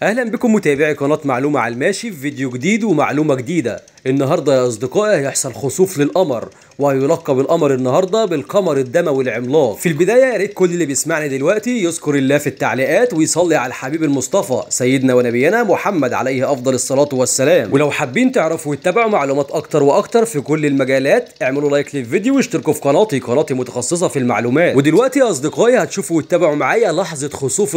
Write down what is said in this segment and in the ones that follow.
اهلا بكم متابعي قناه معلومه على الماشي في فيديو جديد ومعلومه جديده. النهارده يا اصدقائي هيحصل خسوف للقمر، وهيلقب القمر النهارده بالقمر الدموي العملاق. في البدايه يا ريت كل اللي بيسمعني دلوقتي يذكر الله في التعليقات ويصلي على الحبيب المصطفى سيدنا ونبينا محمد عليه افضل الصلاه والسلام. ولو حابين تعرفوا وتتابعوا معلومات اكتر واكتر في كل المجالات اعملوا لايك للفيديو واشتركوا في قناتي متخصصه في المعلومات. ودلوقتي يا اصدقائي هتشوفوا وتتابعوا معايا لحظه خسوف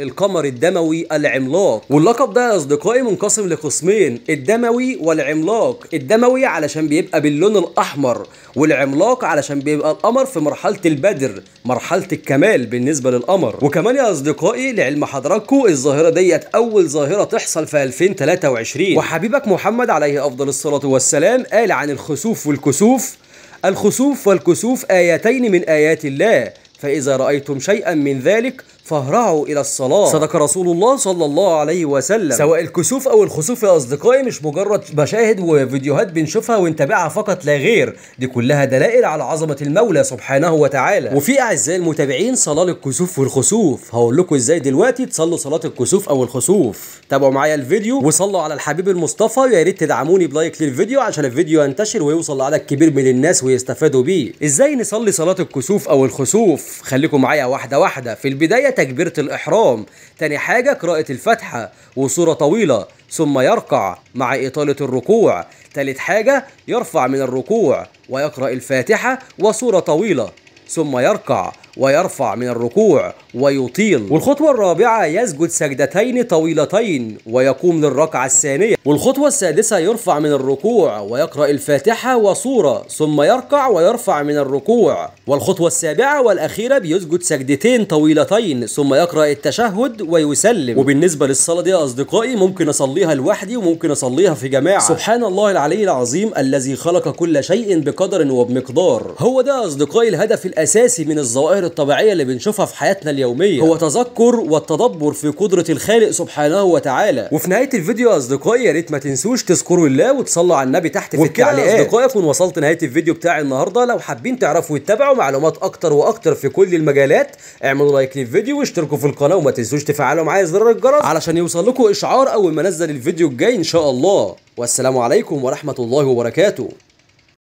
القمر الدموي العملاق. واللقب ده يا اصدقائي منقسم لقسمين، الدموي والعملاق. الدموي علشان بيبقى باللون الاحمر، والعملاق علشان بيبقى القمر في مرحله البدر، مرحله الكمال بالنسبه للقمر. وكمان يا اصدقائي لعلم حضراتكم الظاهره ديت اول ظاهره تحصل في 2023، وحبيبك محمد عليه افضل الصلاه والسلام قال عن الخسوف والكسوف: الخسوف والكسوف آيتين من آيات الله، فإذا رأيتم شيئا من ذلك فاهرعوا إلى الصلاة. صدق رسول الله صلى الله عليه وسلم. سواء الكسوف أو الخسوف يا أصدقائي مش مجرد مشاهد وفيديوهات بنشوفها ونتابعها فقط لا غير، دي كلها دلائل على عظمة المولى سبحانه وتعالى. وفي أعزائي المتابعين صلاة الكسوف والخسوف، هقول لكم إزاي دلوقتي تصلوا صلاة الكسوف أو الخسوف. تابعوا معايا الفيديو وصلوا على الحبيب المصطفى، ويا ريت تدعموني بلايك للفيديو عشان الفيديو ينتشر ويوصل لعدد كبير من الناس ويستفادوا بيه. إزاي نصلي صلاة الكسوف أو الخسوف؟ خليكم معايا واحدة واحدة. في البداية تكبيرة الإحرام، تاني حاجة قراءة الفاتحة وسورة طويلة، ثم يركع مع إطالة الركوع، تالت حاجة يرفع من الركوع ويقرأ الفاتحة وسورة طويلة، ثم يركع ويرفع من الركوع ويطيل. والخطوة الرابعة يسجد سجدتين طويلتين ويقوم للركعة الثانية. والخطوة السادسة يرفع من الركوع ويقرأ الفاتحة وسورة، ثم يركع ويرفع من الركوع. والخطوة السابعة والأخيرة بيسجد سجدتين طويلتين ثم يقرأ التشهد ويسلم. وبالنسبة للصلاة دي يا أصدقائي ممكن أصليها لوحدي وممكن أصليها في جماعة. سبحان الله العلي العظيم الذي خلق كل شيء بقدر وبمقدار. هو ده يا أصدقائي الهدف الأساسي من الظواهر الطبيعية اللي بنشوفها في حياتنا اليومية، هو تذكر والتدبر في قدرة الخالق سبحانه وتعالى. وفي نهاية الفيديو يا أصدقائي يا ريت ما تنسوش تذكروا الله وتصلوا على النبي تحت في التعليقات. يا أصدقائي أكون وصلت نهاية الفيديو بتاعي النهارده. لو حابين تعرفوا وتتابعوا معلومات أكتر وأكتر في كل المجالات اعملوا لايك للفيديو واشتركوا في القناة، وما تنسوش تفعلوا معايا زر الجرس علشان يوصل لكم إشعار أول ما انزل الفيديو الجاي إن شاء الله. والسلام عليكم ورحمة الله وبركاته.